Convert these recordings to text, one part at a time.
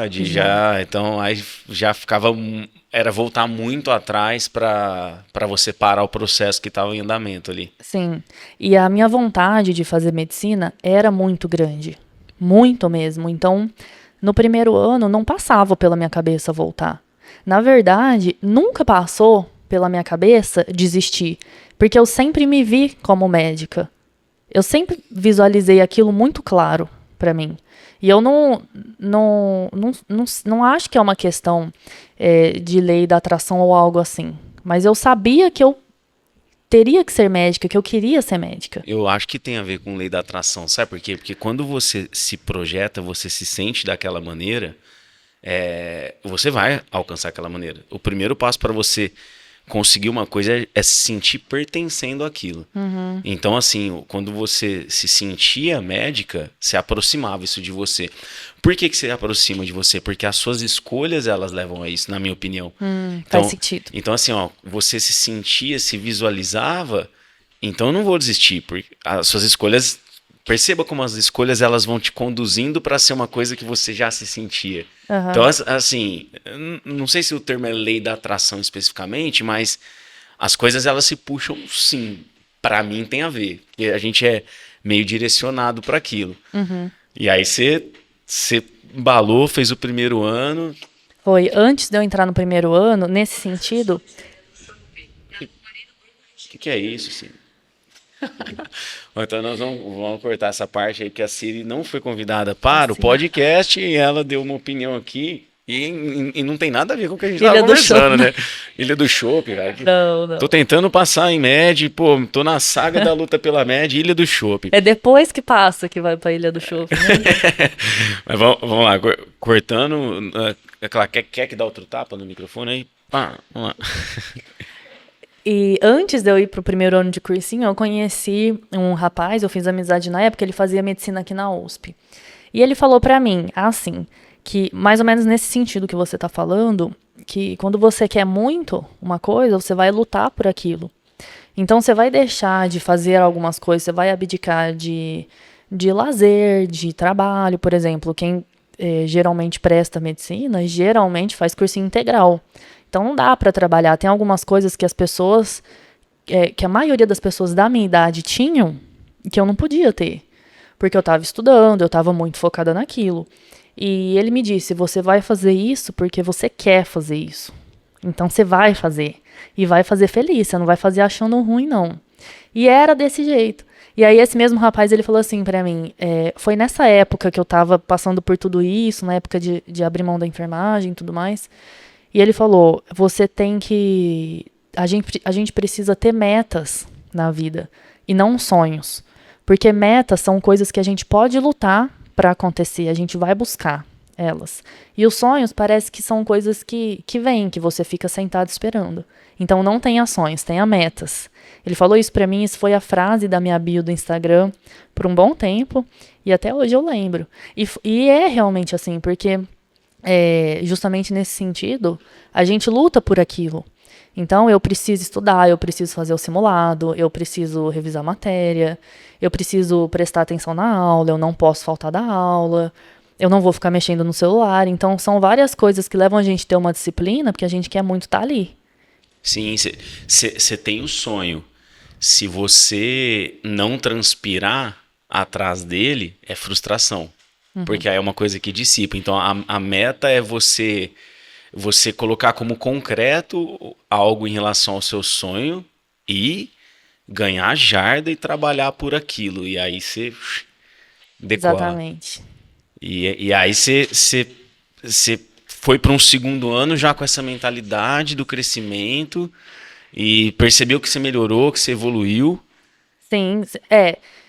faculdade, já, então aí já ficava, era voltar muito atrás para você parar o processo que estava em andamento ali. Sim. E a minha vontade de fazer medicina era muito grande. Muito mesmo. Então, no primeiro ano, não passava pela minha cabeça voltar. Na verdade, nunca passou pela minha cabeça desistir. Porque eu sempre me vi como médica. Eu sempre visualizei aquilo muito claro para mim. E eu não acho que é uma questão de lei da atração ou algo assim. Mas eu sabia que eu teria que ser médica, que eu queria ser médica. Eu acho que tem a ver com lei da atração, sabe por quê? Porque quando você se projeta, você se sente daquela maneira, você vai alcançar aquela maneira. O primeiro passo para você conseguir uma coisa é se sentir pertencendo àquilo. Então, assim, quando você se sentia médica, se aproximava isso de você. Por que se aproxima de você? Porque as suas escolhas, elas levam a isso, na minha opinião. Faz Então, sentido. então assim, ó, você se sentia, se visualizava, então eu não vou desistir, porque as suas escolhas, perceba como as escolhas elas vão te conduzindo para ser uma coisa que você já se sentia. Então, Aham. assim, não sei se o termo é lei da atração especificamente, mas as coisas elas se puxam sim. Para mim tem a ver, porque a gente é meio direcionado para aquilo. E aí você embalou, fez o primeiro ano. Foi antes de eu entrar no primeiro ano, nesse sentido. O que é isso, Siri? Então nós vamos cortar essa parte aí, porque a Siri não foi convidada para o Assim, podcast e ela deu uma opinião aqui e não tem nada a ver com o que a gente estava Ilha do Show. conversando, né? Ilha do Chopp, cara. Não, não. Tô tentando passar em Med, pô, tô na saga da luta pela Med, Ilha do Chopp. É depois que passa que vai pra Ilha do Show, né? Mas vamos lá, cortando. Quer que dá outro tapa no microfone aí? Pá, vamos lá. E antes de eu ir pro primeiro ano de cursinho, eu conheci um rapaz, eu fiz amizade na época, ele fazia medicina aqui na USP. E ele falou pra mim, assim, que mais ou menos nesse sentido que você tá falando, que quando você quer muito uma coisa, você vai lutar por aquilo. Então você vai deixar de fazer algumas coisas, você vai abdicar de lazer, de trabalho, por exemplo. Quem geralmente presta medicina, geralmente faz cursinho integral. Então não dá para trabalhar. Tem algumas coisas que as pessoas, que a maioria das pessoas da minha idade tinham, que eu não podia ter. Porque eu estava estudando, eu estava muito focada naquilo. E ele me disse, você vai fazer isso porque você quer fazer isso. Então você vai fazer. E vai fazer feliz, você não vai fazer achando ruim, não. E era desse jeito. E aí esse mesmo rapaz, ele falou assim pra mim, foi nessa época que eu tava passando por tudo isso, na época de abrir mão da enfermagem e tudo mais. E ele falou, você tem que... A gente precisa ter metas na vida e não sonhos. Porque metas são coisas que a gente pode lutar pra acontecer, a gente vai buscar elas. E os sonhos parece que são coisas que vêm, que você fica sentado esperando. Então não tenha sonhos, tenha metas. Ele falou isso pra mim, isso foi a frase da minha bio do Instagram por um bom tempo, e até hoje eu lembro. E é realmente assim, porque justamente nesse sentido, a gente luta por aquilo. Então eu preciso estudar, eu preciso fazer o simulado, eu preciso revisar a matéria, eu preciso prestar atenção na aula, eu não posso faltar da aula, eu não vou ficar mexendo no celular. Então são várias coisas que levam a gente a ter uma disciplina, porque a gente quer muito estar ali. Sim, você tem o sonho. Se você não transpirar atrás dele, é frustração. Porque aí é uma coisa que dissipa. Então a meta é você colocar como concreto algo em relação ao seu sonho e ganhar jarda e trabalhar por aquilo. E aí você decola. Exatamente. E aí você foi para um segundo ano já com essa mentalidade do crescimento e percebeu que você melhorou, que você evoluiu. Sim,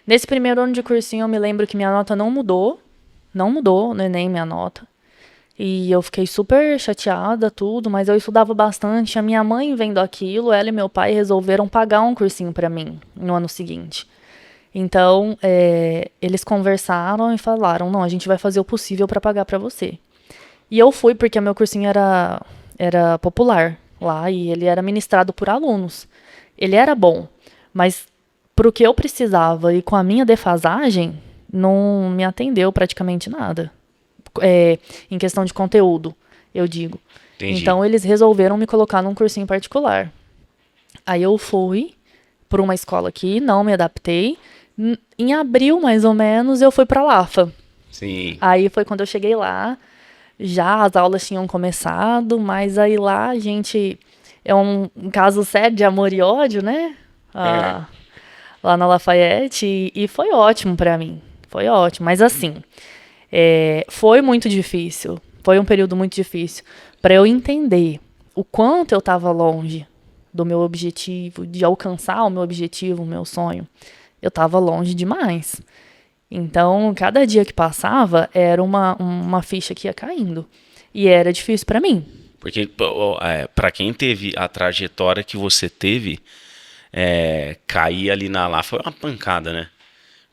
nesse primeiro ano de cursinho eu me lembro que minha nota não mudou. Não mudou no Enem minha nota. E eu fiquei super chateada, tudo, mas eu estudava bastante. A minha mãe vendo aquilo, ela e meu pai resolveram pagar um cursinho pra mim no ano seguinte. Então, eles conversaram e falaram, não, a gente vai fazer o possível pra pagar pra você. E eu fui porque o meu cursinho era popular lá e ele era ministrado por alunos. Ele era bom, mas pro que eu precisava e com a minha defasagem, não me atendeu praticamente nada. em questão de conteúdo, eu digo. Entendi. Então, eles resolveram me colocar num cursinho particular. Aí eu fui para uma escola aqui, não me adaptei. Em abril, mais ou menos, eu fui para Lafa. Sim. Aí foi quando eu cheguei lá, já as aulas tinham começado, mas aí lá a gente... É um caso sério de amor e ódio, né? Lá na Lafayette, e foi ótimo pra mim. Foi ótimo, mas assim, foi muito difícil. Foi um período muito difícil para eu entender o quanto eu estava longe do meu objetivo, de alcançar o meu objetivo, o meu sonho. Eu estava longe demais. Então, cada dia que passava era uma ficha que ia caindo. E era difícil para mim. Porque para quem teve a trajetória que você teve, cair ali lá foi uma pancada, né?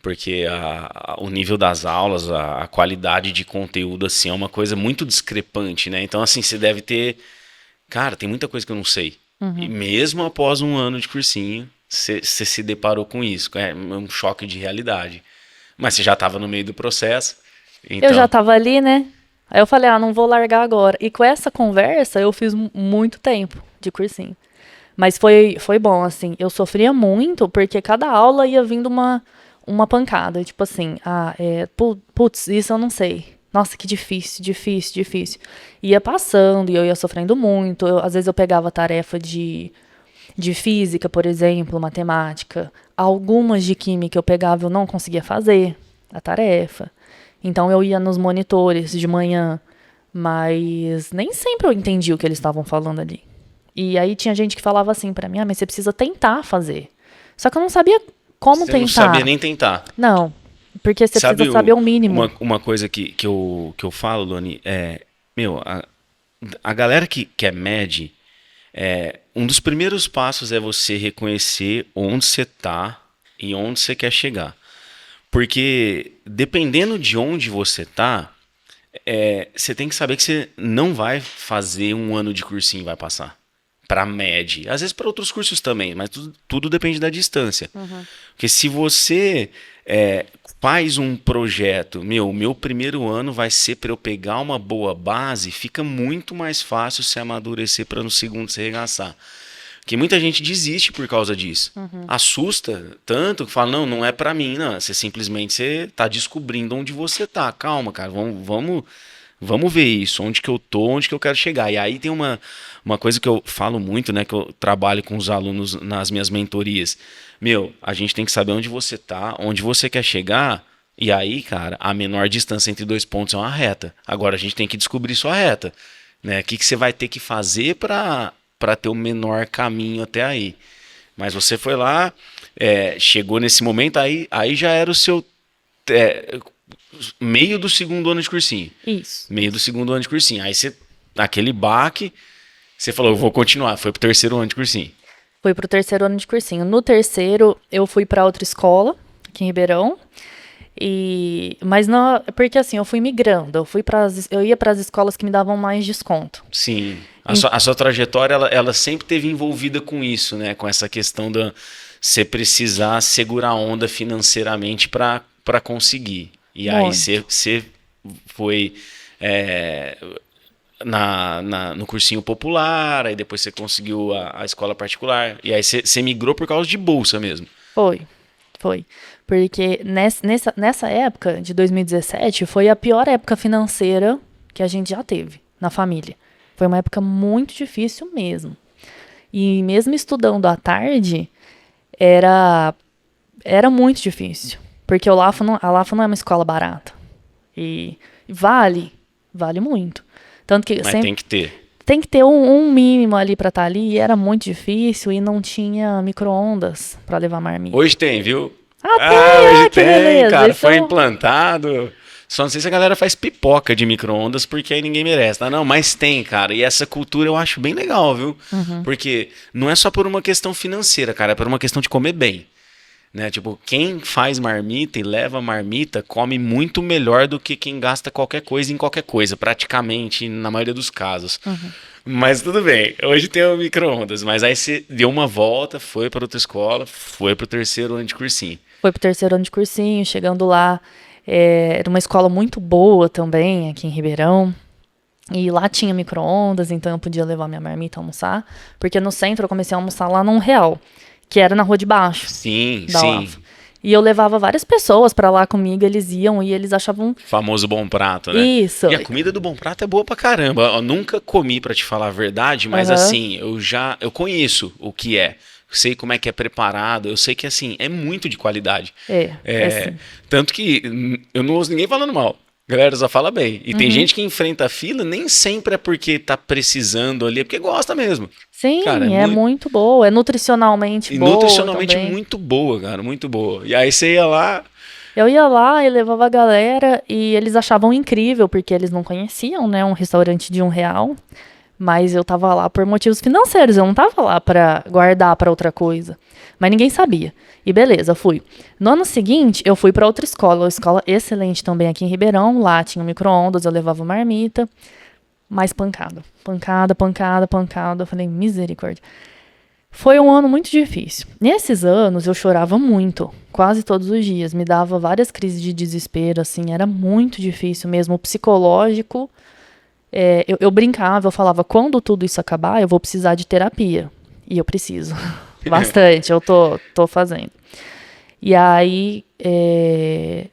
Porque o nível das aulas, a qualidade de conteúdo, assim, é uma coisa muito discrepante, né? Então, assim, você deve ter... Cara, tem muita coisa que eu não sei. E mesmo após um ano de cursinho, você se deparou com isso. É um choque de realidade. Mas você já estava no meio do processo. Então... Eu já estava ali, né? Aí eu falei, não vou largar agora. E com essa conversa, eu fiz muito tempo de cursinho. Mas foi bom, assim. Eu sofria muito, porque cada aula ia vindo uma pancada. Tipo assim, putz, isso eu não sei. Nossa, que difícil, difícil, difícil. Ia passando e eu ia sofrendo muito. Às vezes eu pegava tarefa de física, por exemplo, matemática. Algumas de química eu pegava e eu não conseguia fazer a tarefa. Então eu ia nos monitores de manhã, mas nem sempre eu entendi o que eles estavam falando ali. E aí tinha gente que falava assim pra mim, mas você precisa tentar fazer. Só que eu não sabia como tentar. Você não sabia nem tentar. Não, porque você precisa saber o mínimo. Uma coisa que eu falo, Luane, a galera que é MED, um dos primeiros passos é você reconhecer onde você está e onde você quer chegar. Porque dependendo de onde você está, você tem que saber que você não vai fazer um ano de cursinho e vai passar. Para MED. Às vezes para outros cursos também, mas tudo depende da distância. Porque se você faz um projeto, o meu primeiro ano vai ser para eu pegar uma boa base, fica muito mais fácil se amadurecer para no segundo se arregaçar. Porque muita gente desiste por causa disso. Assusta tanto que fala, não é para mim, não. Você simplesmente tá descobrindo onde você tá. Calma, cara, vamos ver isso, onde que eu tô, onde que eu quero chegar. E aí tem uma coisa que eu falo muito, né, que eu trabalho com os alunos nas minhas mentorias. A gente tem que saber onde você tá, onde você quer chegar, e aí, cara, a menor distância entre 2 pontos é uma reta. Agora a gente tem que descobrir sua reta, né? O que você vai ter que fazer para ter o menor caminho até aí. Mas você foi lá, chegou nesse momento, aí já era o seu meio do segundo ano de cursinho. Isso. Meio do segundo ano de cursinho. Aí aquele baque, você falou, eu vou continuar. Foi pro terceiro ano de cursinho. Fui pro terceiro ano de cursinho. No terceiro, eu fui para outra escola, aqui em Ribeirão. Mas não, porque assim, eu fui migrando. Eu ia para as escolas que me davam mais desconto. Sim. A sua trajetória, ela sempre teve envolvida com isso, né? Com essa questão da você precisar segurar a onda financeiramente para conseguir. E aí você foi no cursinho popular, aí depois você conseguiu a escola particular. E aí você migrou por causa de bolsa mesmo. Foi. Porque nessa época de 2017 foi a pior época financeira que a gente já teve na família. Foi uma época muito difícil mesmo. E mesmo estudando à tarde, era muito difícil. Porque a Lafa não é uma escola barata. E vale muito. Tanto que Mas tem que ter. Tem que ter um mínimo ali pra estar ali. E era muito difícil e não tinha micro-ondas pra levar marmita. Hoje tem, viu? Hoje tem, beleza. cara. Foi implantado. Só não sei se a galera faz pipoca de micro-ondas, porque aí ninguém merece. Não, mas tem, cara. E essa cultura eu acho bem legal, viu? Porque não é só por uma questão financeira, cara. É por uma questão de comer bem. Né? Tipo, quem faz marmita e leva marmita come muito melhor do que quem gasta qualquer coisa em qualquer coisa, praticamente, na maioria dos casos. Mas tudo bem, hoje tem o micro-ondas, mas aí você deu uma volta, foi para outra escola, foi pro terceiro ano de cursinho. Foi pro terceiro ano de cursinho, chegando lá, Era uma escola muito boa também, aqui em Ribeirão. E lá tinha micro-ondas, então eu podia levar minha marmita a almoçar. Porque no centro eu comecei a almoçar lá num Real, que era na rua de baixo. Sim, da sim. Lava. E eu levava várias pessoas pra lá comigo, eles iam e eles achavam... Famoso Bom Prato, né? Isso. E a comida do Bom Prato é boa pra caramba. Eu nunca comi, pra te falar a verdade, mas assim, eu conheço o que é. Sei como é que é preparado, eu sei que assim, é muito de qualidade. Assim. Tanto que eu não ouço ninguém falando mal. A galera só fala bem. E tem gente que enfrenta a fila, nem sempre é porque tá precisando ali, é porque gosta mesmo. Sim, Cara, é muito boa. É nutricionalmente e boa nutricionalmente também. muito boa, cara, muito boa. E aí você ia lá, Eu ia lá e levava a galera e eles achavam incrível, porque eles não conheciam, né, um restaurante de R$ 1. Mas eu tava lá por motivos financeiros, eu não tava lá pra guardar pra outra coisa. Mas ninguém sabia. E beleza, fui. No ano seguinte, eu fui pra outra escola, uma escola excelente também aqui em Ribeirão. Lá tinha um micro-ondas, eu levava marmita. Mais pancada. Pancada, pancada, pancada. Eu falei, misericórdia. Foi um ano muito difícil. Nesses anos, eu chorava muito, quase todos os dias. Me dava várias crises de desespero, assim, era muito difícil mesmo. O psicológico, eu brincava, eu falava, quando tudo isso acabar, eu vou precisar de terapia. E eu preciso. Bastante, eu tô fazendo. E aí,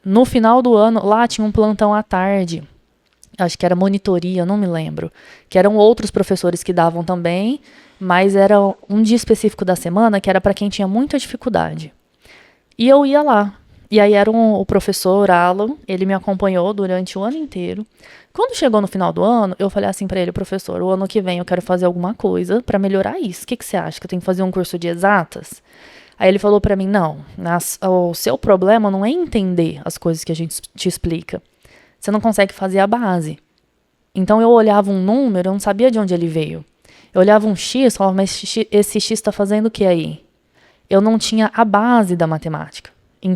no final do ano, lá tinha um plantão à tarde. Acho que era monitoria, não me lembro. Que eram outros professores que davam também, mas era um dia específico da semana que era para quem tinha muita dificuldade. E eu ia lá. E aí era o professor Alan, ele me acompanhou durante o ano inteiro. Quando chegou no final do ano, eu falei assim para ele, professor, o ano que vem eu quero fazer alguma coisa para melhorar isso. O que você acha? Que eu tenho que fazer um curso de exatas? Aí ele falou para mim, não, o seu problema não é entender as coisas que a gente te explica. Você não consegue fazer a base. Então eu olhava um número, eu não sabia de onde ele veio. Eu olhava um X, falava, mas esse X está fazendo o que aí? Eu não tinha a base da matemática. Então